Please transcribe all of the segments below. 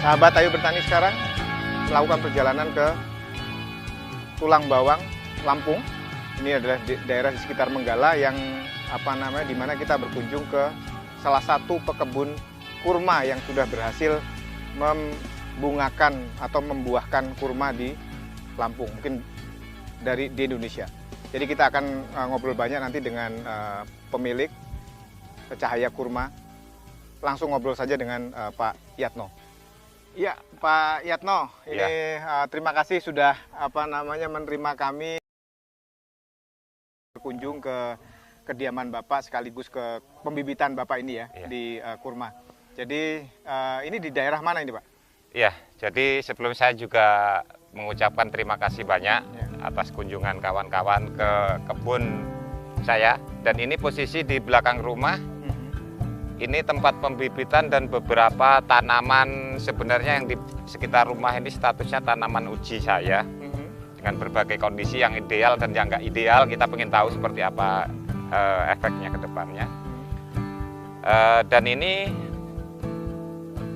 Sahabat Ayo Bertani sekarang melakukan perjalanan ke Tulang Bawang, Lampung. Ini adalah daerah di sekitar Menggala yang di mana kita berkunjung ke salah satu pekebun kurma yang sudah berhasil membungakan atau membuahkan kurma di Lampung, mungkin di Indonesia. Jadi kita akan ngobrol banyak nanti dengan pemilik Cahaya Kurma. Langsung ngobrol saja dengan Pak Yatno. Iya, Pak Yatno, ini terima kasih sudah menerima kami berkunjung ke kediaman Bapak sekaligus ke pembibitan Bapak ini di kurma. Jadi ini di daerah mana ini, Pak? Iya, jadi sebelum saya juga mengucapkan terima kasih banyak atas kunjungan kawan-kawan ke kebun saya, dan ini posisi di belakang rumah. Ini tempat pembibitan dan beberapa tanaman sebenarnya yang di sekitar rumah ini statusnya tanaman uji saya dengan berbagai kondisi yang ideal dan yang nggak ideal. Kita ingin tahu seperti apa efeknya ke depannya. Dan ini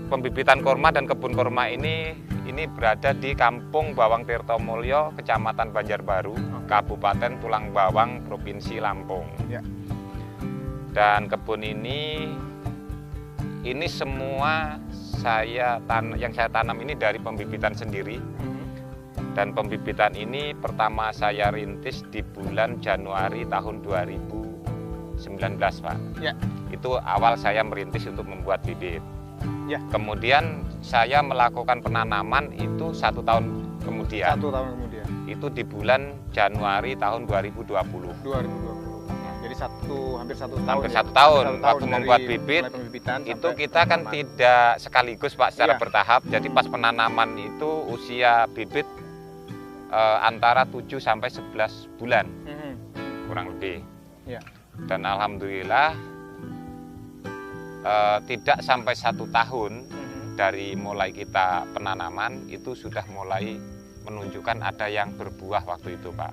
pembibitan kurma dan kebun kurma ini berada di Kampung Bawang Tirtomulyo, Kecamatan Banjarbaru, Kabupaten Tulang Bawang, Provinsi Lampung. Dan kebun ini semua yang saya tanam ini dari pembibitan sendiri. Dan pembibitan ini pertama saya rintis di bulan Januari tahun 2019, Pak. Itu awal saya merintis untuk membuat bibit. Kemudian saya melakukan penanaman itu 1 tahun kemudian. 1 tahun kemudian. Itu di bulan Januari tahun 2020. Jadi hampir satu tahun waktu membuat bibit itu kita kan tidak sekaligus, Pak, secara bertahap. Jadi pas penanaman itu usia bibit antara 7 sampai 11 bulan kurang lebih. Dan alhamdulillah tidak sampai 1 tahun dari mulai kita penanaman itu sudah mulai menunjukkan ada yang berbuah waktu itu, Pak.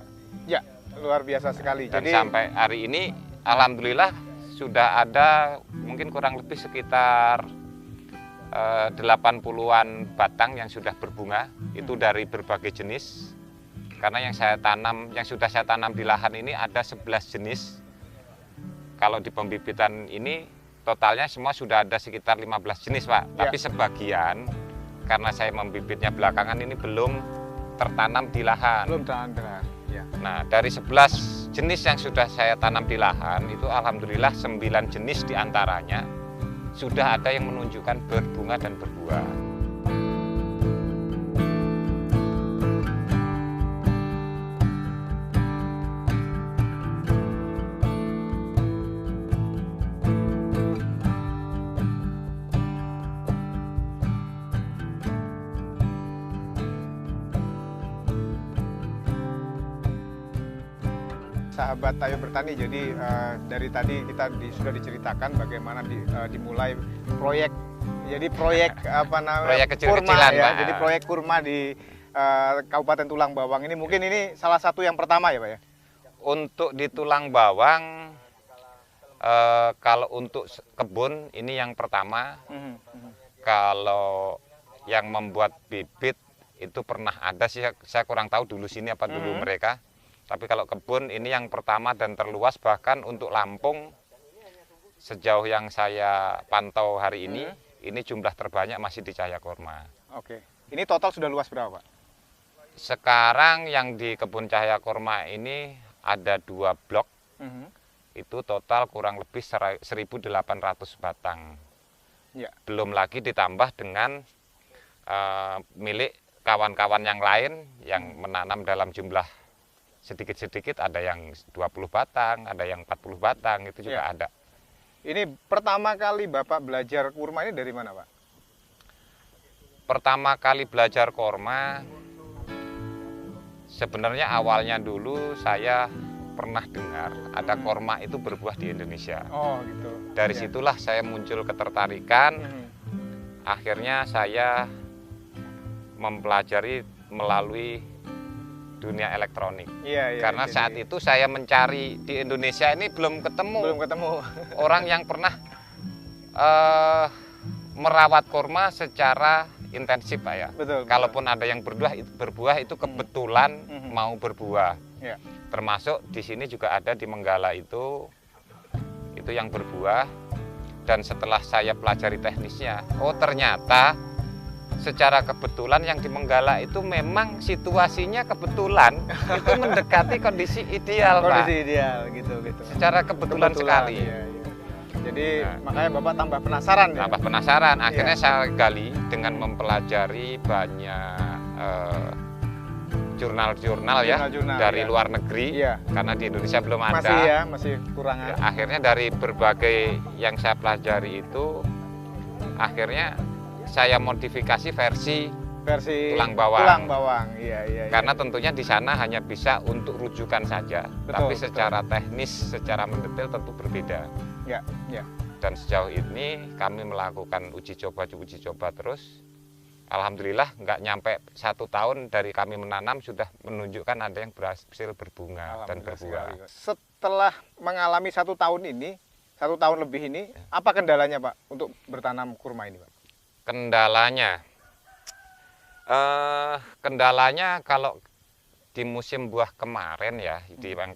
Luar biasa sekali. Dan sampai hari ini alhamdulillah sudah ada mungkin kurang lebih sekitar 80-an batang yang sudah berbunga. Itu dari berbagai jenis. Karena yang sudah saya tanam di lahan ini ada 11 jenis. Kalau di pembibitan ini totalnya semua sudah ada sekitar 15 jenis, Pak. Tapi sebagian karena saya membibitnya belakangan ini belum tertanam di lahan. Nah, dari 11 jenis yang sudah saya tanam di lahan, itu alhamdulillah 9 jenis diantaranya sudah ada yang menunjukkan berbunga dan berbuah. Sahabat Ayo Bertani, jadi dari tadi kita sudah diceritakan bagaimana dimulai proyek. Jadi proyek proyek kecil-kecilan, Pak. Jadi proyek kurma di Kabupaten Tulang Bawang ini mungkin ini salah satu yang pertama ya, Pak ya. Untuk di Tulang Bawang kalau untuk kebun ini yang pertama. Kalau yang membuat bibit itu pernah ada sih, saya kurang tahu dulu sini apa dulu mereka. Tapi kalau kebun ini yang pertama dan terluas, bahkan untuk Lampung sejauh yang saya pantau hari ini jumlah terbanyak masih di Cahaya Kurma. Oke, ini total sudah luas berapa, Pak? Sekarang yang di kebun Cahaya Kurma ini ada 2 blok, itu total kurang lebih 1.800 batang. Belum lagi ditambah dengan milik kawan-kawan yang lain yang menanam dalam jumlah sedikit-sedikit, ada yang 20 batang, ada yang 40 batang, itu juga ada. Ini pertama kali Bapak belajar kurma ini dari mana, Pak? Pertama kali belajar kurma, sebenarnya awalnya dulu saya pernah dengar ada kurma itu berbuah di Indonesia. Oh, gitu. Dari situlah saya muncul ketertarikan. Akhirnya saya mempelajari melalui dunia elektronik. Karena saat itu saya mencari di Indonesia ini belum ketemu orang yang pernah merawat kurma secara intensif Pak ya. Betul. Kalaupun ada yang berbuah itu kebetulan mau berbuah. Ya. Termasuk di sini juga ada di Menggala itu yang berbuah. Dan setelah saya pelajari teknisnya, oh ternyata secara kebetulan yang di Menggala itu memang situasinya kebetulan itu mendekati kondisi ideal, Pak. Kondisi ideal gitu. Secara kebetulan sekali. Iya. Jadi makanya Bapak tambah penasaran ya? Tambah penasaran. Akhirnya saya gali dengan mempelajari banyak jurnal-jurnal ya dari luar negeri. Karena di Indonesia belum ada. Masih kurang. Akhirnya dari berbagai yang saya pelajari itu, akhirnya saya modifikasi versi tulang bawang. Tulang bawang, iya. Karena tentunya di sana hanya bisa untuk rujukan saja, tapi secara teknis, secara mendetail tentu berbeda. Ya. Dan sejauh ini kami melakukan uji coba terus. Alhamdulillah nggak nyampe 1 tahun dari kami menanam sudah menunjukkan ada yang berhasil berbunga dan berbuah. Setelah mengalami 1 tahun ini, 1 tahun lebih ini, apa kendalanya Pak untuk bertanam kurma ini Pak? Kendalanya kalau di musim buah kemarin ya,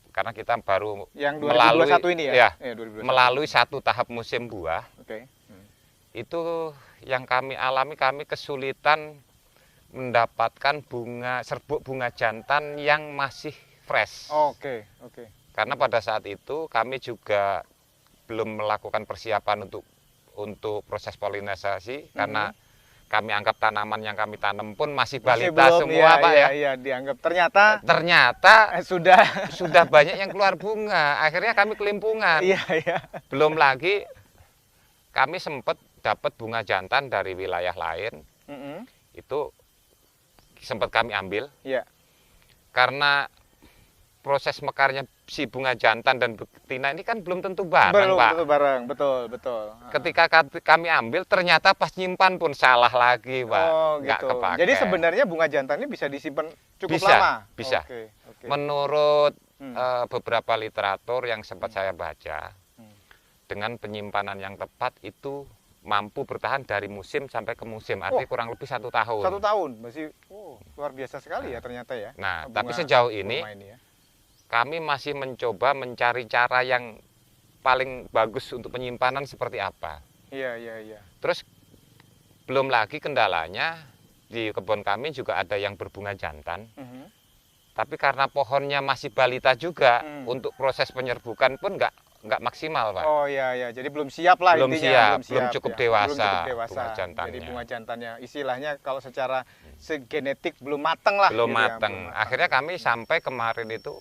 karena kita baru yang 2021 ini ya? 2021. Melalui 1 tahap musim buah. Oke. Itu yang kami alami, kami kesulitan mendapatkan serbuk bunga jantan yang masih fresh. Oke. Karena pada saat itu kami juga belum melakukan persiapan untuk proses polinisasi, karena kami anggap tanaman yang kami tanam pun masih balita semua Pak ya. Iya, dianggap. Ternyata sudah banyak yang keluar bunga. Akhirnya kami kelimpungan. Iya. Belum lagi kami sempat dapat bunga jantan dari wilayah lain, itu sempat kami ambil. Iya. Karena proses mekarnya si bunga jantan dan betina ini kan belum tentu bareng, Pak. Betul. Ketika kami ambil, ternyata pas nyimpan pun salah lagi, Pak. Nggak gitu. kepake. Jadi sebenarnya bunga jantan ini bisa disimpan cukup lama? Bisa. Oke. Menurut beberapa literatur yang sempat saya baca, dengan penyimpanan yang tepat itu mampu bertahan dari musim sampai ke musim, artinya kurang lebih 1 tahun. 1 tahun, masih luar biasa sekali ya ternyata ya. Nah, tapi sejauh ini kami masih mencoba mencari cara yang paling bagus untuk penyimpanan seperti apa. Iya. Terus belum lagi kendalanya di kebun kami juga ada yang berbunga jantan. Tapi karena pohonnya masih balita juga, untuk proses penyerbukan pun nggak maksimal, Pak. Oh iya, jadi belum siap lah intinya. Belum cukup dewasa bunga jantannya. Jadi bunga jantannya istilahnya kalau secara genetik belum mateng lah. Belum gitu mateng. Akhirnya kami sampai kemarin itu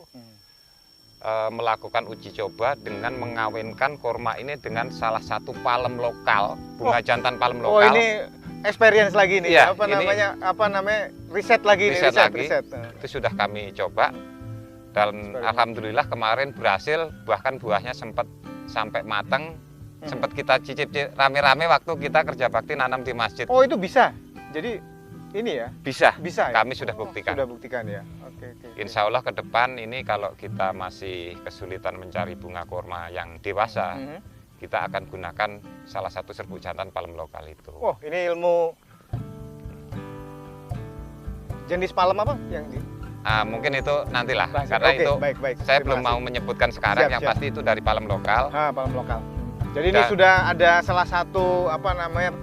melakukan uji coba dengan mengawinkan kurma ini dengan salah satu palem lokal, bunga jantan palem lokal. Oh ini experience lagi nih, iya, apa namanya riset lagi. Itu sudah kami coba dan alhamdulillah kemarin berhasil, bahkan buahnya sempat sampai matang, sempat kita cicip rame-rame waktu kita kerja bakti nanam di masjid. Oh itu bisa, jadi ini ya? Bisa ya? Kami sudah buktikan. Sudah buktikan ya. Oke. Insya Allah ke depan ini kalau kita masih kesulitan mencari bunga kurma yang dewasa, kita akan gunakan salah satu serbuk jantan palem lokal itu. Oh, ini ilmu jenis palem apa yang di? Mungkin itu nantilah, karena itu baik. Saya belum mau menyebutkan sekarang. Yang pasti itu dari palem lokal. Palem lokal. Jadi ini sudah ada salah satu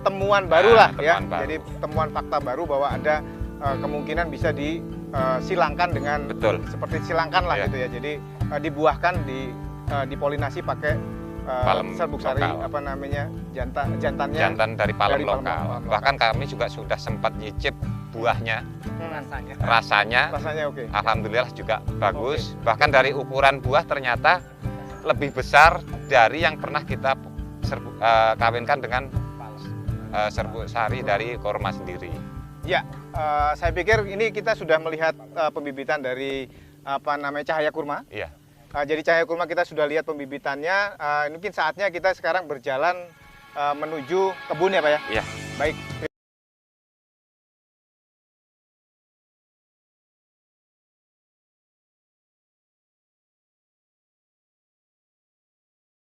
temuan baru lah ya. Baru. Jadi temuan fakta baru bahwa ada kemungkinan bisa disilangkan dengan seperti silangkan lah gitu ya. Jadi dibuahkan, dipolinasi pakai serbuk sari jantan dari palem lokal. Bahkan kami juga sudah sempat nyicip buahnya. Rasanya oke. Alhamdulillah juga bagus. Bahkan dari ukuran buah ternyata lebih besar dari yang pernah kita kawinkan dengan serbuk sari dari kurma sendiri. Ya, saya pikir ini kita sudah melihat pembibitan dari cahaya kurma. Iya. Jadi cahaya kurma kita sudah lihat pembibitannya. Mungkin saatnya kita sekarang berjalan menuju kebun ya Pak ya. Iya. Baik.